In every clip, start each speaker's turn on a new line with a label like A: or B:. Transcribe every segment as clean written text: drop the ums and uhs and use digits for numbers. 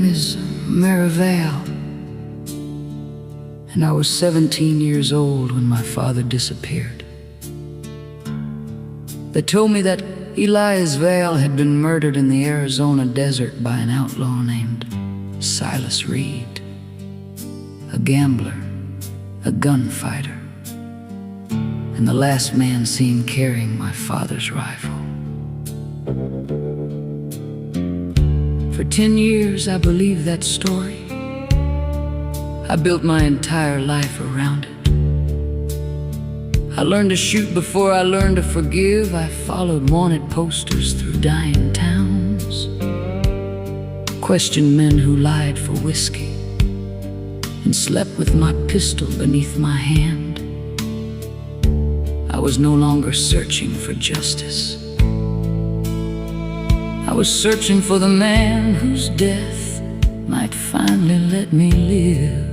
A: name is Vale, and I was 17 years old when my father disappeared. They told me that Silas Vale had been murdered in the Arizona desert by an outlaw named Silas Reed, a gambler, a gunfighter, and the last man seen carrying my father's rifle. For 10 years I believed that story. I built my entire life around it. I learned to shoot before I learned to forgive. I followed wanted posters through dying towns, questioned men who lied for whiskey, and slept with my pistol beneath my hand. I was no longer searching for justice. I was searching for the man whose death might finally let me live.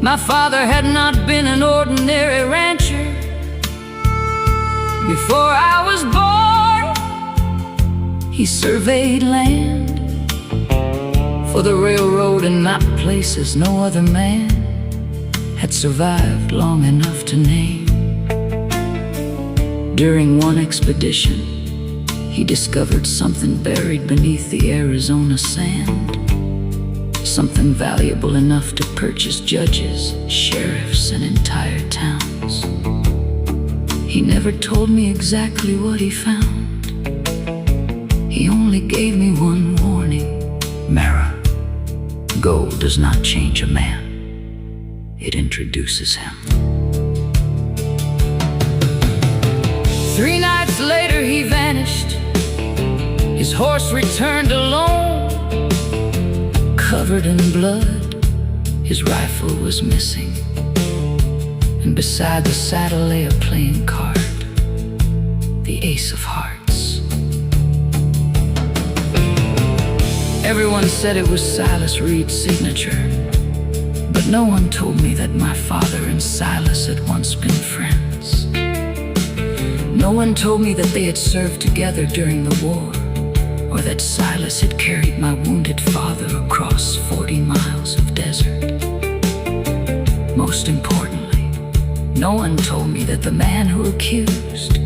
A: My father had not been an ordinary rancher. Before I was born, he surveyed land for the railroad and map places no other man had survived long enough to name. During one expedition, he discovered something buried beneath the Arizona sand, something valuable enough to purchase judges, sheriffs, and entire towns. He never told me exactly what he found. He only gave me one warning: Mara, gold does not change a man, it introduces him. 3 nights later he vanished. His horse returned alone, covered in blood. His rifle was missing, and beside the saddle lay a playing card, the ace of hearts. Everyone said it was Silas Reed's signature, but no one told me that my father and Silas had once been friends. No one told me that they had served together during the war, or that Silas had carried my wounded father across 40 miles of desert. Most importantly, no one told me that the man who accused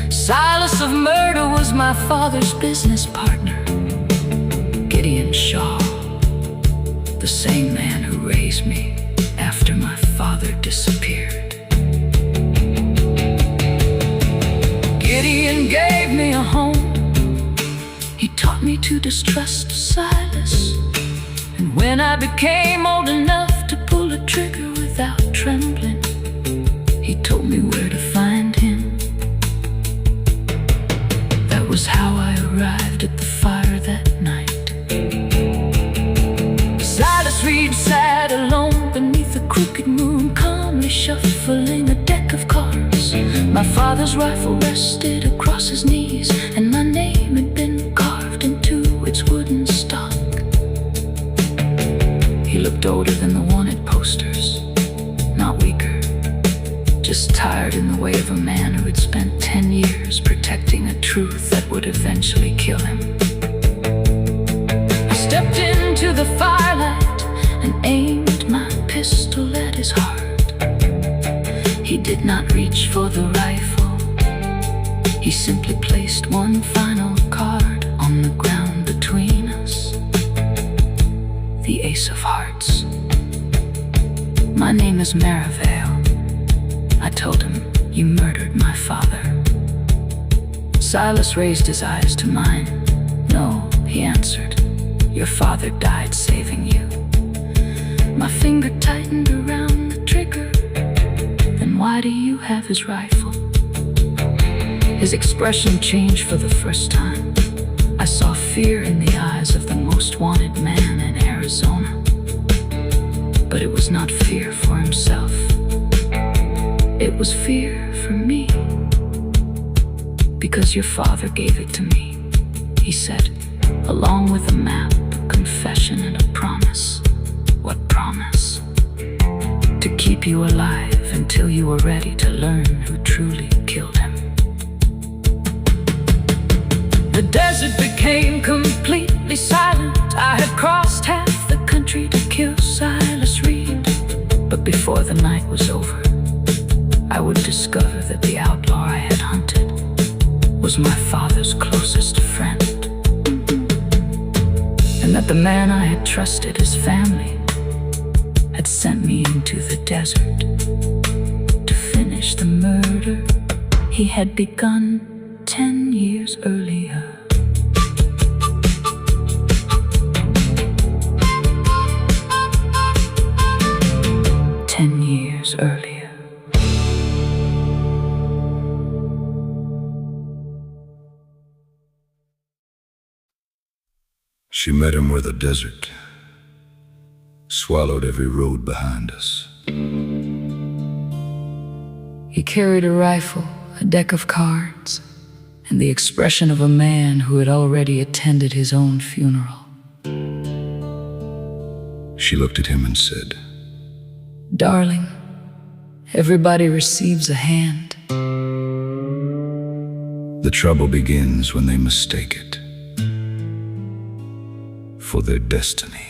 A: Silas of murder was my father's business partner, Gideon Shaw, the same man who raised me after my father disappeared. Gideon gave me a home. He taught me to distrust Silas, and when I became old enough to pull a trigger without trembling, he told me where to find him. That was how I arrived at the fire that night. Silas Reed sat alone beneath a crooked moon, calmly shuffling a deck of cards. My father's rifle rested across his knees, and my name had been carved into its wooden stock. He looked older than the wanted posters, not weaker, just tired in the way of a man who had spent 10 years protecting a truth that would eventually kill him. I stepped into the firelight and aimed my pistol at his heart. He did not reach for the rifle. He simply placed one final card on the ground between us, the ace of hearts. My name is Vale. I told him, you murdered my father. Silas raised his eyes to mine. No, he answered, your father died saving you. My finger tightened around the trigger. Then why do you have his rifle? His expression changed for the first time. I saw fear in the eyes of the most wanted man in Arizona. But it was not fear for himself. It was fear for me. Because your father gave it to me, he said, along with a map, confession, and a promise. What promise? To keep you alive until you were ready to learn who truly killed him. The desert became completely silent. I had crossed half the country to kill Silas Reed. But before the night was over, I would discover that the outlaw I had hunted was my father's closest friend, and that the man I had trusted, his family, had sent me into the desert to finish the murder he had begun 10 years earlier. Earlier.
B: She met him where the desert swallowed every road behind us.
A: He carried a rifle, a deck of cards, and the expression of a man who had already attended his own funeral.
B: She looked at him and said,
A: "Darling, everybody receives a hand."
B: The trouble begins when they mistake it for their destiny.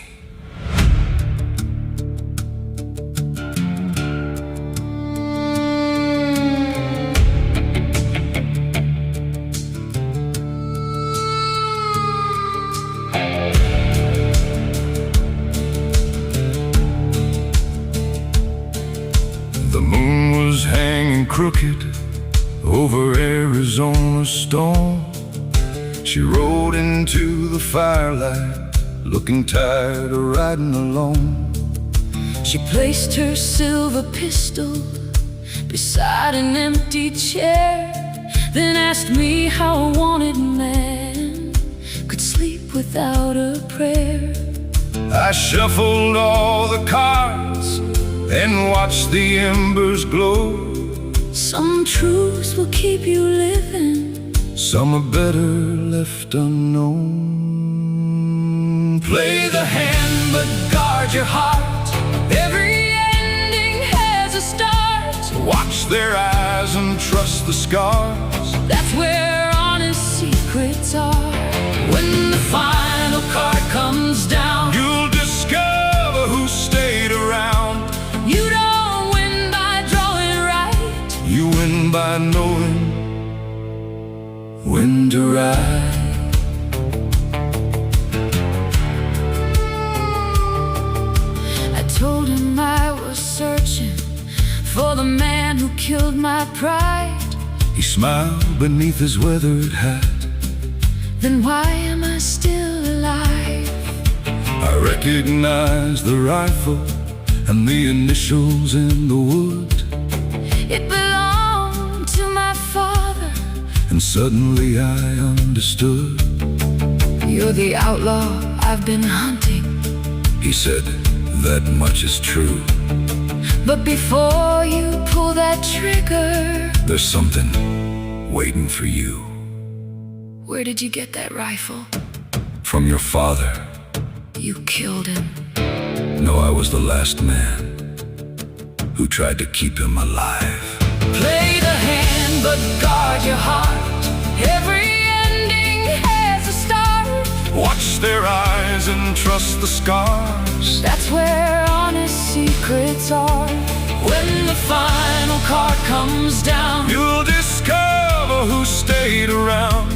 B: The moon was hanging crooked over Arizona's storm. She rode into the firelight, looking tired of riding alone.
A: She placed her silver pistol beside an empty chair, then asked me how a wanted man could sleep without a prayer.
B: I shuffled all the cards and watch the embers glow.
A: Some truths will keep you living,
B: some are better left unknown.
A: Play the hand but guard your heart. Every ending has a start.
B: Watch their eyes and trust the scars.
A: That's where honest secrets are. When the final card comes down,
B: you'll discover who stayed around.
A: You don't win by drawing right,
B: you win by knowing when to ride.
A: I told him I was searching for the man who killed my pride.
B: He smiled beneath his weathered hat.
A: Then why am I still alive?
B: I recognized the rifle and the initials in the wood.
A: It belonged to my father,
B: and suddenly I understood.
A: You're the outlaw I've been hunting,
B: he said, that much is true.
A: But before you pull that trigger,
B: there's something waiting for you.
A: Where did you get that rifle?
B: From your father.
A: You killed him.
B: No, I was the last man who tried to keep him alive.
A: Play the hand but guard your heart. Every ending has a start.
B: Watch their eyes and trust the scars.
A: That's where honest secrets are. When the final card comes down,
B: you'll discover who stayed around.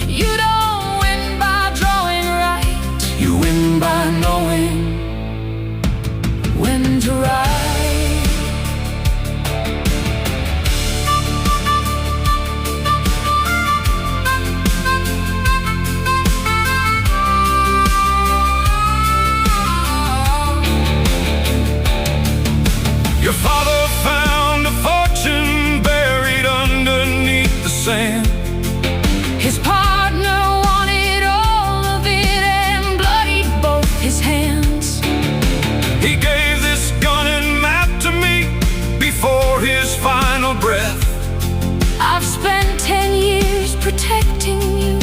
A: You don't win by drawing right,
B: you win by knowing
A: when to ride.
B: Your father found a fortune buried underneath the sand.
A: His partner wanted all of it and bloodied both his hands.
B: He gave this gun and map to me before his final breath.
A: I've spent 10 years protecting you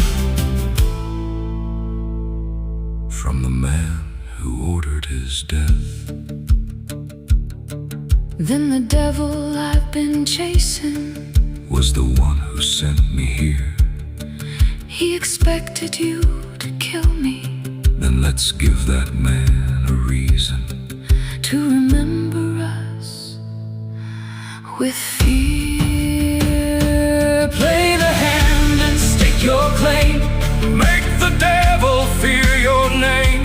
B: from the man who ordered his death.
A: Then the devil I've been chasing
B: was the one who sent me here.
A: He expected you to kill me.
B: Then let's give that man a reason
A: to remember us with fear. Play the hand and stake your claim.
B: Make the devil fear your name.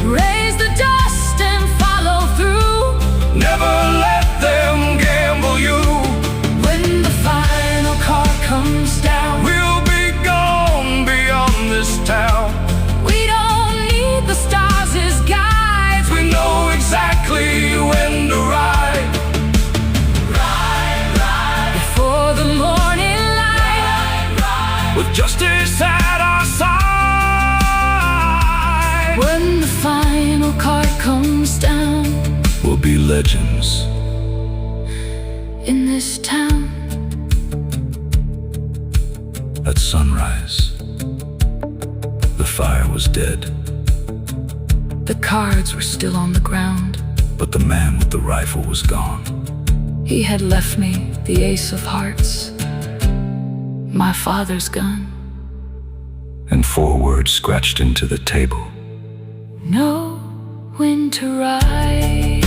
A: Raise the dust and follow through.
B: Never let them gamble you.
A: When the final card comes down,
B: We'll be gone beyond this town.
A: we don't need the stars as guides.
B: We know exactly when to ride.
A: Ride before the morning light.
B: With justice at our side.
A: When the final card comes down,
B: We'll be legends
A: in this town.
B: at sunrise. The fire was dead,
A: The cards were still on the ground.
B: but the man with the rifle was gone.
A: He had left me the ace of hearts, my father's gun.
B: And 4 words scratched into the table.
A: Know when to ride.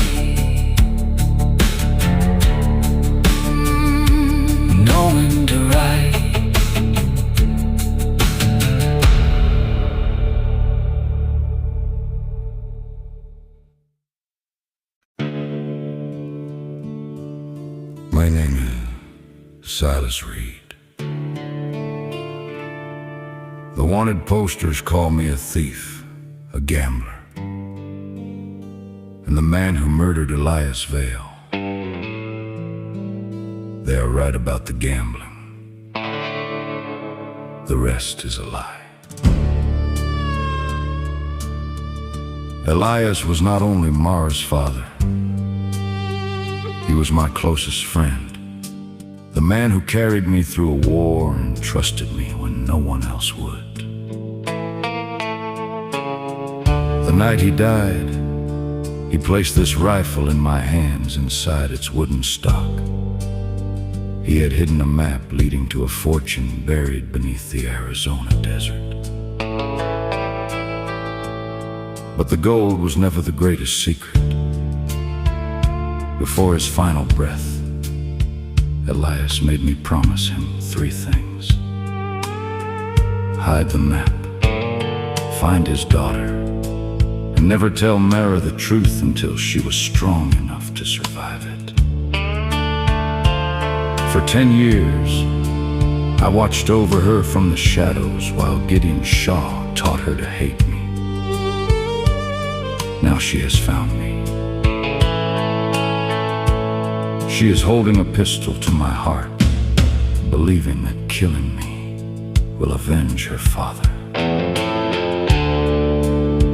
A: Know when to ride.
B: My name is Silas Reed. The wanted posters call me a thief, a gambler, and the man who murdered Elias Vale. They are right about the gambling. The rest is a lie. Elias was not only Mara's father, he was my closest friend. The man who carried me through a war and trusted me when no one else would. The night he died, he placed this rifle in my hands inside its wooden stock. He had hidden a map leading to a fortune buried beneath the Arizona desert. But the gold was never the greatest secret. Before his final breath, Elias made me promise him 3 things. Hide the map, find his daughter, and never tell Mara the truth until she was strong enough to survive it. For 10 years, I watched over her from the shadows while Gideon Shaw taught her to hate me. Now she has found me. She is holding a pistol to my heart, believing that killing me will avenge her father.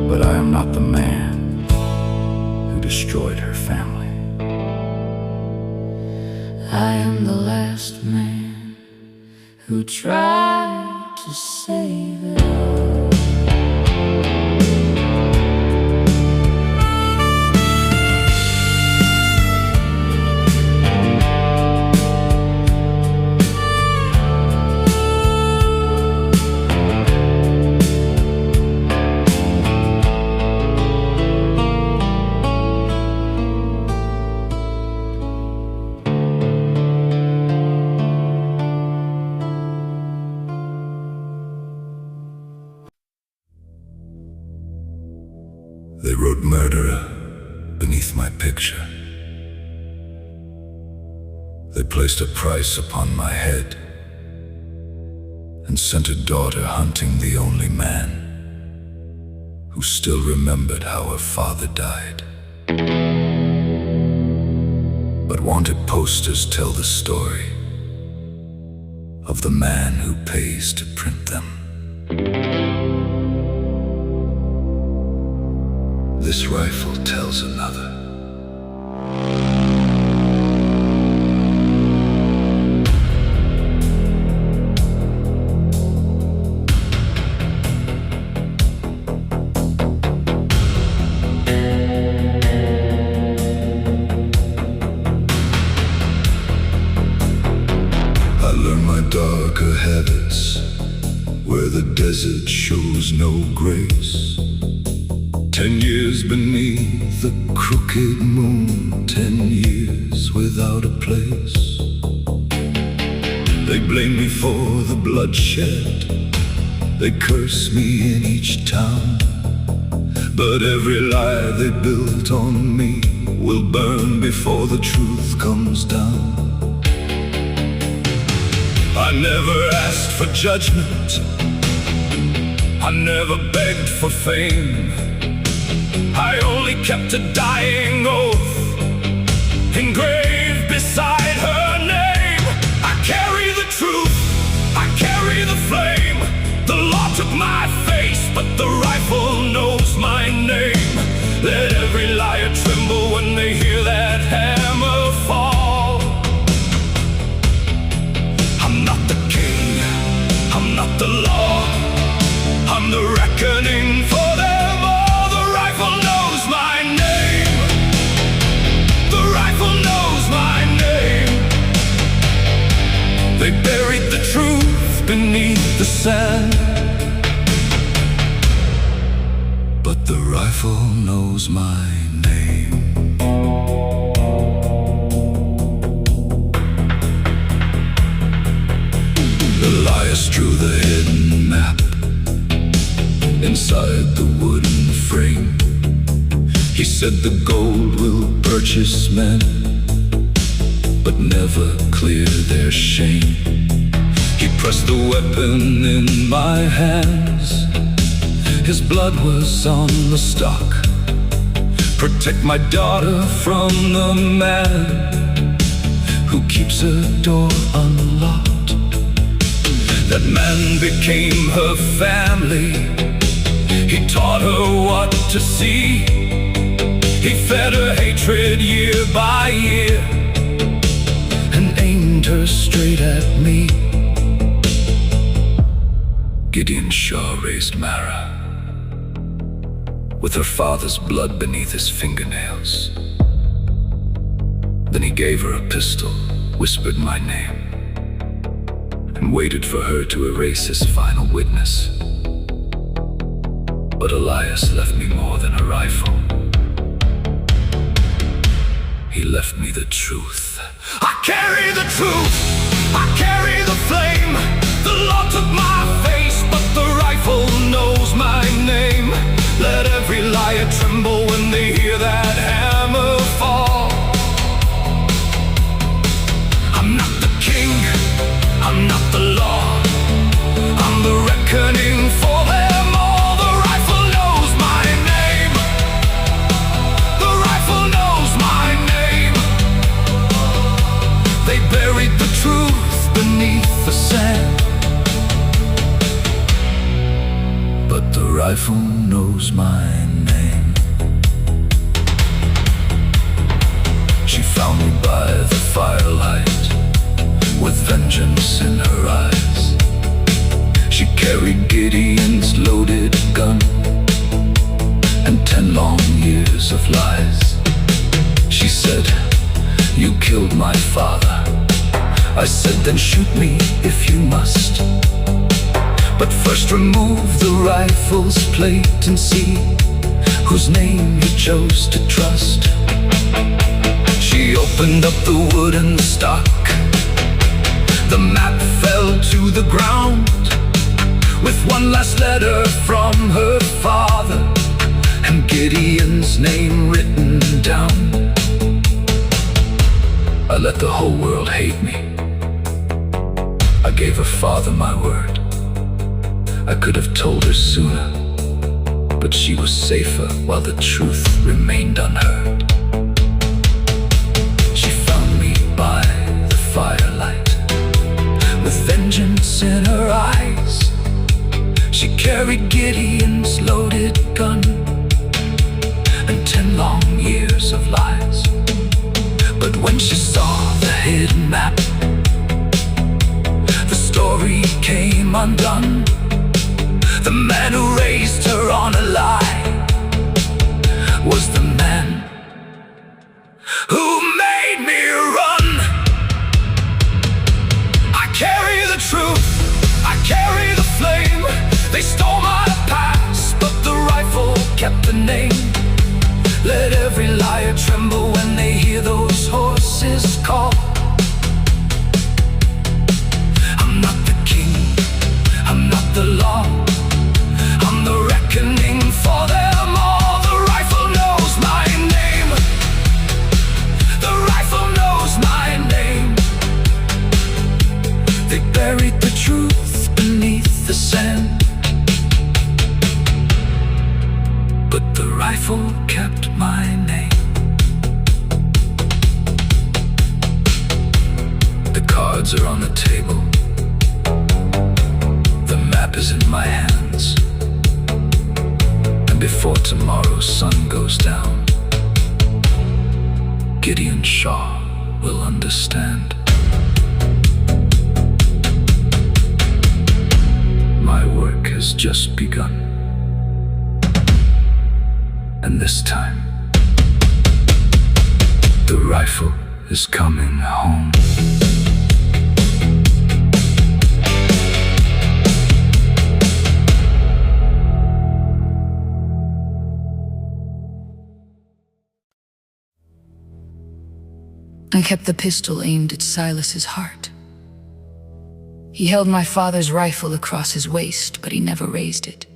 B: But I am not the man who destroyed her family.
A: I am the last man who tried to save it all.
B: They wrote murderer beneath my picture. They placed a price upon my head and sent a daughter hunting the only man who still remembered how her father died. But wanted posters tell the story of the man who pays to print them. This rifle tells another. I learned my darker habits where the desert shows no grace. 10 years beneath the crooked moon, 10 years without a place. They blame me for the bloodshed, they curse me in each town. But every lie they built on me will burn before the truth comes down. I never asked for judgment, I never begged for fame. I only kept a dying oath engraved beside her name. I carry the truth, I carry the flame. The law took my face, but the rifle knows my name. Let every liar tremble when they hear that hammer fall. I'm not the king, I'm not the law, I'm the reckoning for them all. The rifle knows my name, the rifle knows my name. They buried the truth beneath the sand, but the rifle knows my name. The liars drew the hidden map inside the wooden frame. He said the gold will purchase men, but never clear their shame. He pressed the weapon in my hands, his blood was on the stock. Protect my daughter from the man who keeps her door unlocked. That man became her family, he taught her what to see. He fed her hatred year by year and aimed her straight at me. Gideon Shaw raised Mara with her father's blood beneath his fingernails. Then he gave her a pistol, whispered my name, and waited for her to erase his final witness. But Elias left me more than a rifle. He left me the truth. I carry the truth, I carry the flame. The law took my face, but the rifle knows my name. Let every liar tremble when they hear that hammer fall. I'm not the king, I'm not the law, I'm the reckoning for them all. The rifle knows my name, the rifle knows my name. They buried the truth beneath the sand, but the rifle knows my name. She found me by the firelight with vengeance in her eyes. She carried Gideon's loaded gun and 10 long years of lies. She said, "You killed my father." I said, "Then shoot me if you must. But first remove the rifle's plate and see whose name you chose to trust." She opened up the wooden stock, the map fell to the ground, with one last letter from her father and Gideon's name written down. I let the whole world hate me. I gave her father my word. I could have told her sooner, but she was safer while the truth remained unheard. She found me by the firelight with vengeance in her eyes. She carried Gideon's loaded gun and 10 long years of lies. But when she saw the hidden map, the story came undone. The man who raised her on a lie was the man who made me run. I carry the truth, I carry the flame.
A: the truth beneath the sand. But the rifle kept my name. The cards are on the table. The map is in my hands. And before tomorrow's sun goes down, Gideon Shaw will understand. My work has just begun. And this time, the rifle is coming home. I kept the pistol aimed at Silas's heart. He held my father's rifle across his waist, but he never raised it.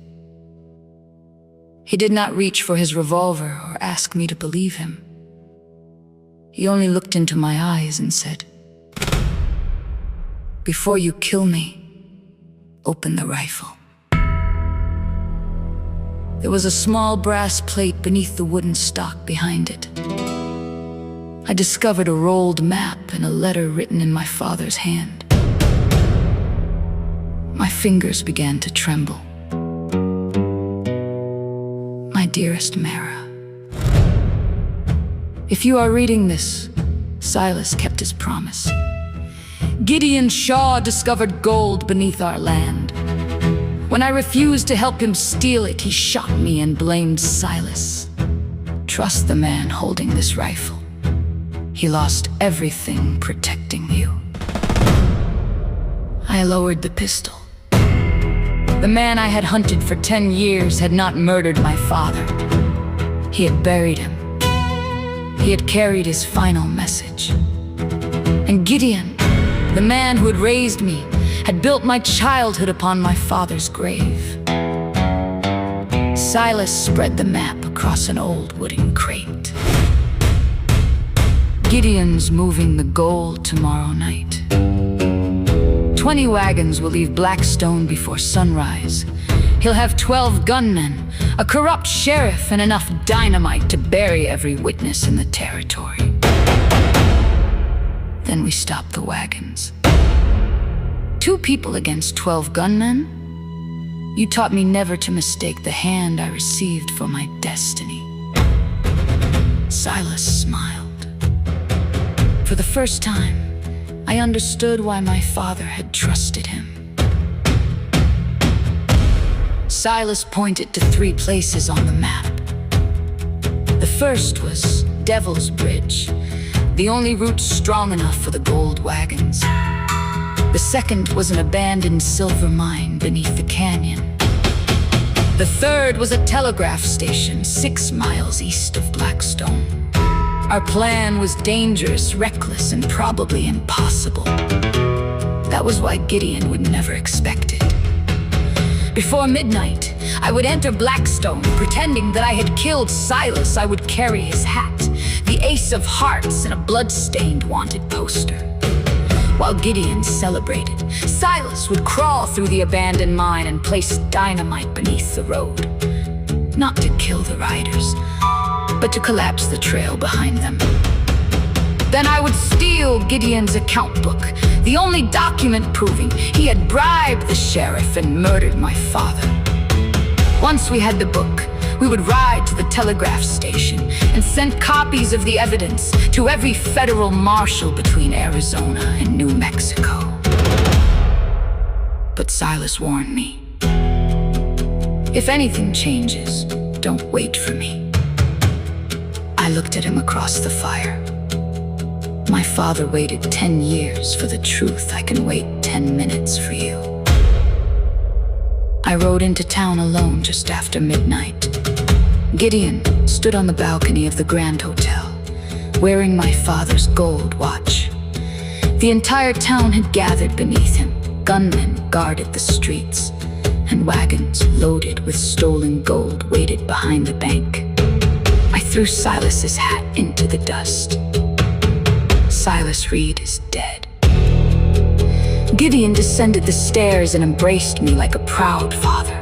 A: He did not reach for his revolver or ask me to believe him. He only looked into my eyes and said, "Before you kill me, open the rifle." There was a small brass plate beneath the wooden stock behind it. I discovered a rolled map and a letter written in my father's hand. My fingers began to tremble. My dearest Mara, if you are reading this, Silas kept his promise. Gideon Shaw discovered gold beneath our land. When I refused to help him steal it, he shot me and blamed Silas. Trust the man holding this rifle. He lost everything protecting you. I lowered the pistol. The man I had hunted for 10 years had not murdered my father. He had buried him. He had carried his final message. And Gideon, the man who had raised me, had built my childhood upon my father's grave. Silas spread the map across an old wooden crate. Gideon's moving the gold tomorrow night. 20 wagons will leave Blackstone before sunrise. He'll have 12 gunmen, a corrupt sheriff, and enough dynamite to bury every witness in the territory. Then we stop the wagons. 2 people against 12 gunmen? You taught me never to mistake the hand I received for my destiny. Silas smiled. For the first time, I understood why my father had trusted him. Silas pointed to 3 places on the map. The first was Devil's Bridge, the only route strong enough for the gold wagons. The second was an abandoned silver mine beneath the canyon. The third was a telegraph station 6 miles east of Blackstone. Our plan was dangerous, reckless, and probably impossible. That was why Gideon would never expect it. Before midnight, I would enter Blackstone, pretending that I had killed Silas. I would carry his hat, the ace of hearts, and a blood-stained wanted poster. While Gideon celebrated, Silas would crawl through the abandoned mine and place dynamite beneath the road. Not to kill the riders, but to collapse the trail behind them. Then I would steal Gideon's account book, the only document proving he had bribed the sheriff and murdered my father. Once we had the book, we would ride to the telegraph station and send copies of the evidence to every federal marshal between Arizona and New Mexico. But Silas warned me, if anything changes, don't wait for me. I looked at him across the fire. My father waited 10 years for the truth. I can wait 10 minutes for you. I rode into town alone just after midnight. Gideon stood on the balcony of the Grand Hotel, wearing my father's gold watch. The entire town had gathered beneath him. Gunmen guarded the streets, and wagons loaded with stolen gold waited behind the bank. I threw Silas's hat into the dust. Silas Reed is dead. Gideon descended the stairs and embraced me like a proud father.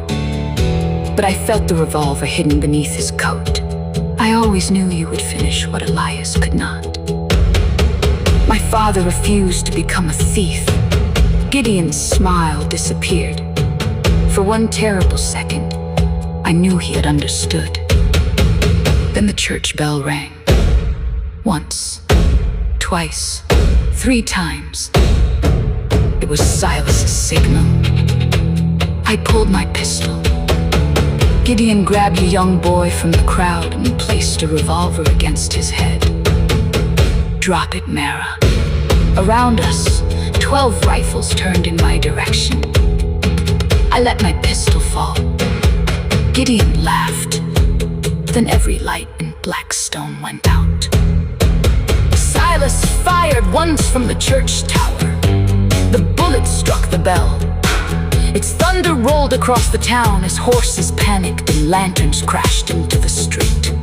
A: But I felt the revolver hidden beneath his coat. I always knew you would finish what Elias could not. My father refused to become a thief. Gideon's smile disappeared. For one terrible second, I knew he had understood. Then the church bell rang. Once, twice, 3 times. It was Silas's signal. I pulled my pistol. Gideon grabbed a young boy from the crowd and placed a revolver against his head. Drop it, Mara. Around us, 12 rifles turned in my direction. I let my pistol fall. Gideon laughed. Then every light in Blackstone went out. Silas fired once from the church tower. The bullet struck the bell. Its thunder rolled across the town as horses panicked and lanterns crashed into the street.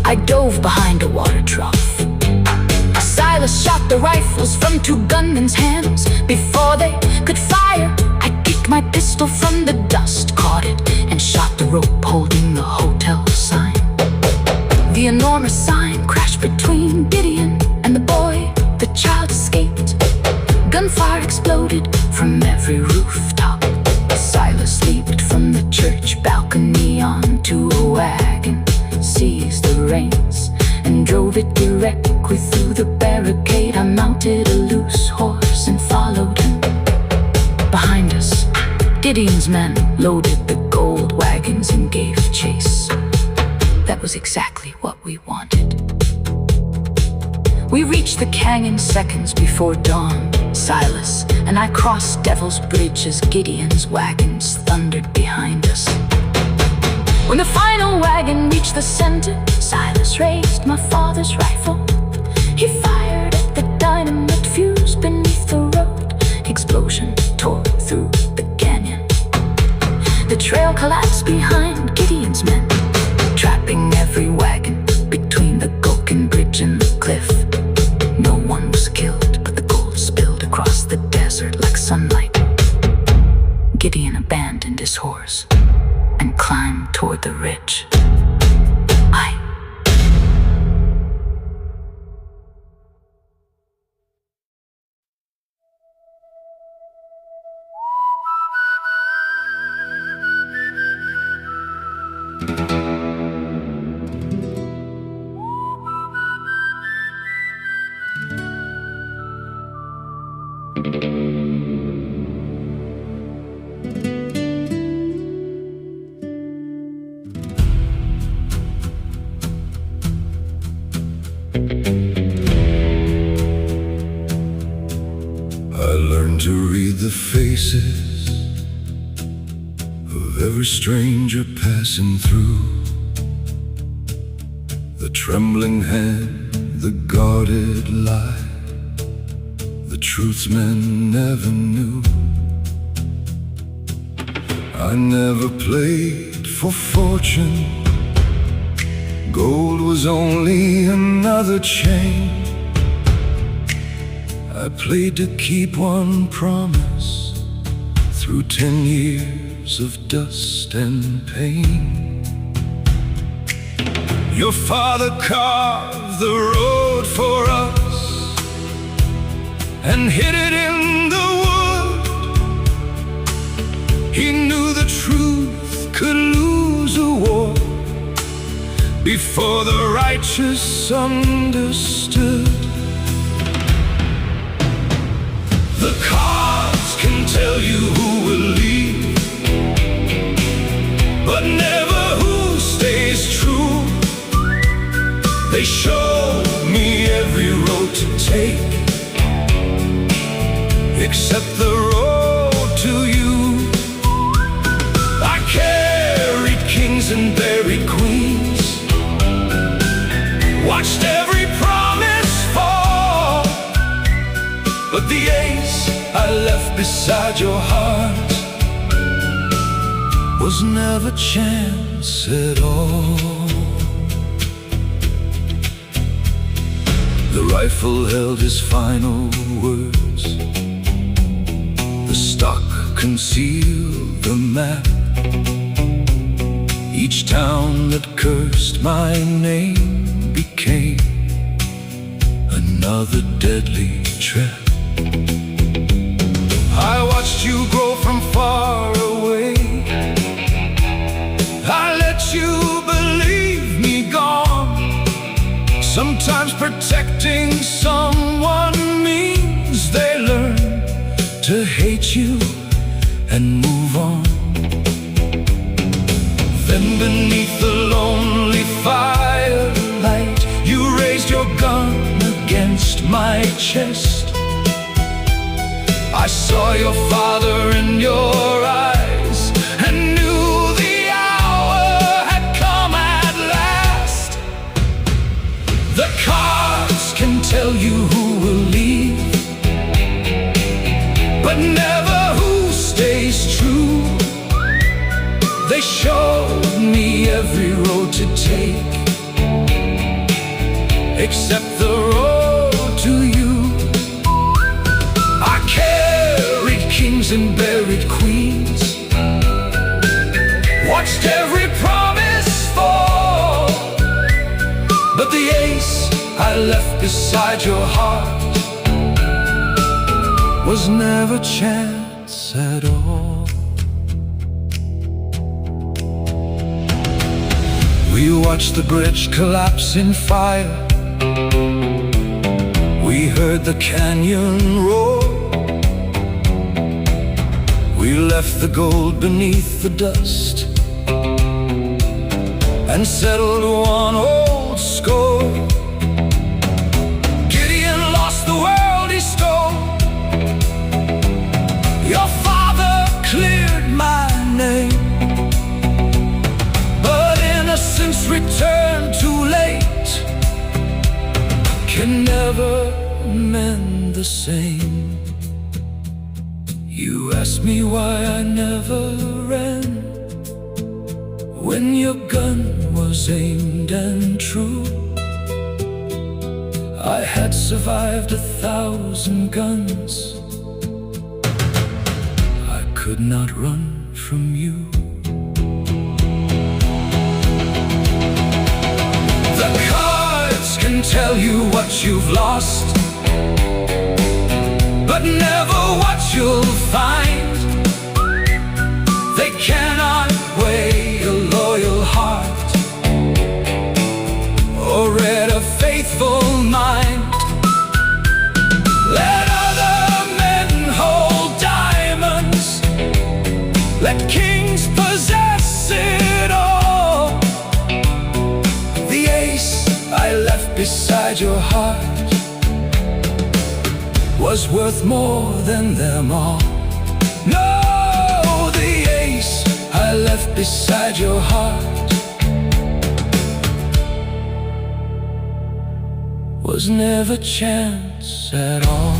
A: I dove behind a water trough. Silas shot the rifles from 2 gunmen's hands. Before they could fire, I picked my pistol from the dust, caught it, and shot the rope holding the hotel sign. The enormous sign crashed between Gideon and the boy. The child escaped. Gunfire exploded from every rooftop. Silas leaped from the church balcony onto a wagon, seized the reins, and drove it directly through the barricade. I mounted a loose horse and followed him. Behind us, Gideon's men loaded the gold wagons and gave chase. That was exactly what we wanted. We reached the canyon seconds before dawn. Silas and I crossed Devil's Bridge as Gideon's wagons thundered behind us. When the final wagon reached the center, Silas raised my father's rifle. He fired at the dynamite fuse beneath the road. Explosion tore through the canyon. The trail collapsed behind Gideon's men, trapping every wagon between the Gulkin Bridge and the cliff. No one was killed, but the gold spilled across the desert like sunlight. Gideon abandoned his horse and climbed toward the ridge.
B: I learned to read the faces of every stranger passing through. The trembling hand, the guarded lie, the truths men never knew. I never played for fortune. Gold was only another chain. I played to keep one promise through 10 years of dust and pain. Your father carved the road for us and hid it in the wood. He knew the truth could lose a war before the righteous understood. The cards can tell you who will leave, but never who stays true. They show me every road to take, except the road to you. I carried kings and buried queens, watched every promise fall, but the ace I left beside your heart was never chance at all. The rifle held his final words, conceal the map. Each town that cursed my name became another deadly trap. I watched you grow from far away. I let you believe me gone. Sometimes protecting someone means they learn to hate you and move on. Then beneath the lonely firelight, you raised your gun against my chest. I saw your father in your eyes and knew the hour had come at last. The cards can tell you who will leave, but never who stays true. They showed me every road to take, except the road to you. I carried kings and buried queens, watched every promise fall, but the ace I left beside your heart was never chance at all. We watched the bridge collapse in fire. We heard the canyon roar. We left the gold beneath the dust and settled one old score. Gideon lost the world he stole. Your father cleared my name, but innocence returned too late. Can never mend the same. You asked me why I never ran, when your gun was aimed and true. I had survived 1,000 guns. I could not run from you. The cards can tell you what you've lost, but never what you'll find. They cannot weigh a loyal heart or read a faithful mind. Let other men hold diamonds, let kings possess it all. The ace I left beside your heart was worth more than them all. No, the ace I left beside your heart was never chance at all.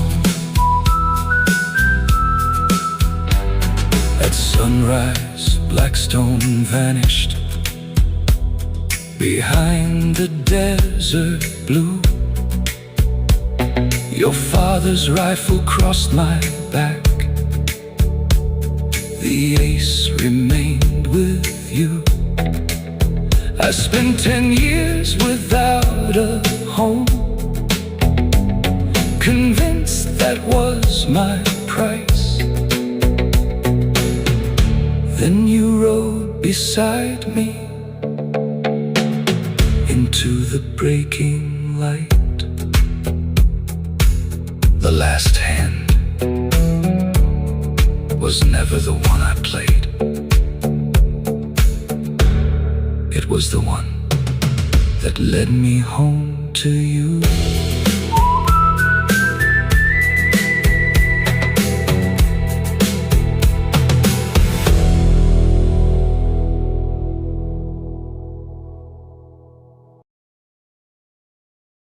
B: At sunrise, Blackstone vanished behind the desert blue. Your father's rifle crossed my back. The ace remained with you. I spent 10 years without a home, convinced that was my price. Then you rode beside me into the breaking light. The last hand was never the one I played. It was the one that led me home to you.